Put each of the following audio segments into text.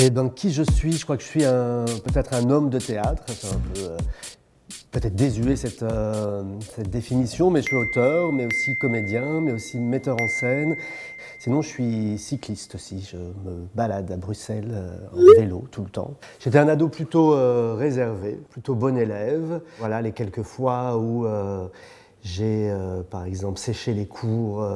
Et donc qui je suis? Je crois que je suis peut-être un homme de théâtre. C'est un peu peut-être désuet cette définition, mais je suis auteur, mais aussi comédien, mais aussi metteur en scène. Sinon, je suis cycliste aussi. Je me balade à Bruxelles en vélo tout le temps. J'étais un ado plutôt réservé, plutôt bon élève. Voilà, les quelques fois où j'ai, par exemple, séché les cours,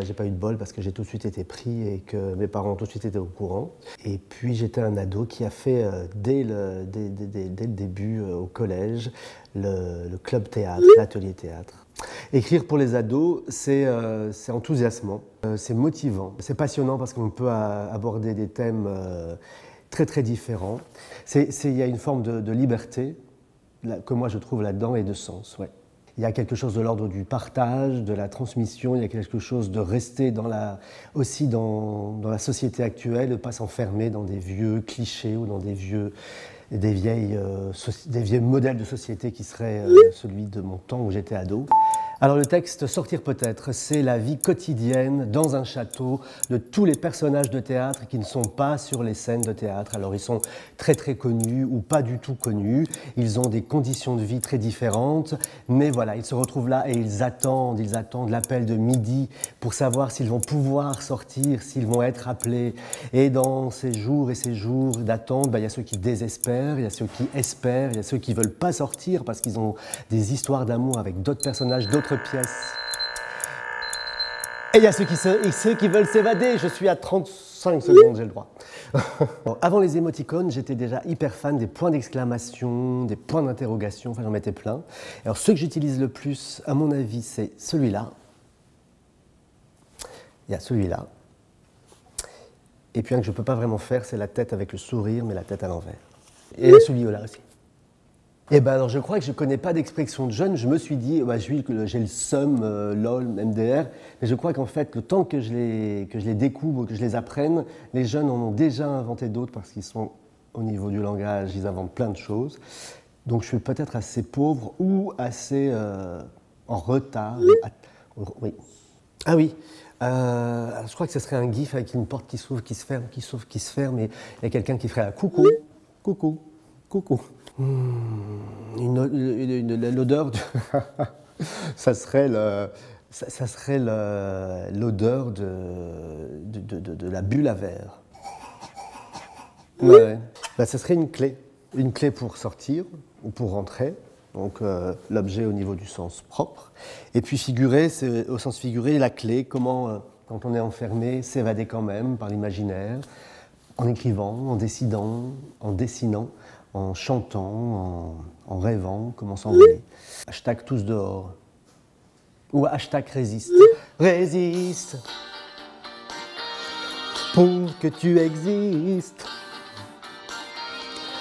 j'ai pas eu de bol parce que j'ai tout de suite été pris et que mes parents ont tout de suite été au courant. Et puis j'étais un ado qui a fait, dès le début au collège, le club théâtre, l'atelier théâtre. Écrire pour les ados, c'est enthousiasmant, c'est motivant, c'est passionnant parce qu'on peut aborder des thèmes très très différents. Il y a une forme de liberté que moi je trouve là-dedans et de sens. Ouais. Il y a quelque chose de l'ordre du partage, de la transmission, il y a quelque chose de rester aussi dans la société actuelle, de ne pas s'enfermer dans des vieux clichés ou dans des vieux modèles de société qui seraient celui de mon temps où j'étais ado. Alors le texte « Sortir peut-être », c'est la vie quotidienne dans un château de tous les personnages de théâtre qui ne sont pas sur les scènes de théâtre. Alors ils sont très très connus ou pas du tout connus, ils ont des conditions de vie très différentes, mais voilà, ils se retrouvent là et ils attendent l'appel de midi pour savoir s'ils vont pouvoir sortir, s'ils vont être appelés. Et dans ces jours et ces jours d'attente, il y a ceux qui désespèrent, il y a ceux qui espèrent, il y a ceux qui ne veulent pas sortir parce qu'ils ont des histoires d'amour avec d'autres personnages, d'autres pièces. Et il y a ceux qui veulent s'évader. Je suis à 35 secondes, j'ai le droit. Bon, avant les émoticônes, j'étais déjà hyper fan des points d'exclamation, des points d'interrogation, enfin j'en mettais plein. Alors ceux que j'utilise le plus, à mon avis, c'est celui-là. Il y a celui-là. Et puis un que je ne peux pas vraiment faire, c'est la tête avec le sourire, mais la tête à l'envers. Et celui-là aussi. Eh ben alors je crois que je ne connais pas d'expression de jeune. Je me suis dit, j'ai le seum, lol, MDR. Mais je crois qu'en fait, le temps que je les découvre, que je les apprenne, les jeunes en ont déjà inventé d'autres parce qu'ils sont au niveau du langage, ils inventent plein de choses. Donc je suis peut-être assez pauvre ou assez en retard. Oui. Ah oui. Je crois que ce serait un gif avec une porte qui s'ouvre, qui se ferme, qui s'ouvre, qui se ferme. Et il y a quelqu'un qui ferait un coucou, coucou, coucou. L'odeur ça serait l'odeur de la bulle à verre. Ouais. Ça serait une clé pour sortir ou pour rentrer, donc l'objet au niveau du sens propre. Et puis figuré, c'est au sens figuré la clé, comment quand on est enfermé, s'évader quand même par l'imaginaire, en écrivant, en dessinant, en chantant, en rêvant, comment s'envoler. Hashtag tous dehors. Ou hashtag résiste. Résiste pour que tu existes.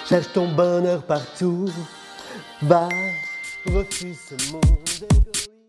Cherche ton bonheur partout. Va, refuse ce monde égoïste.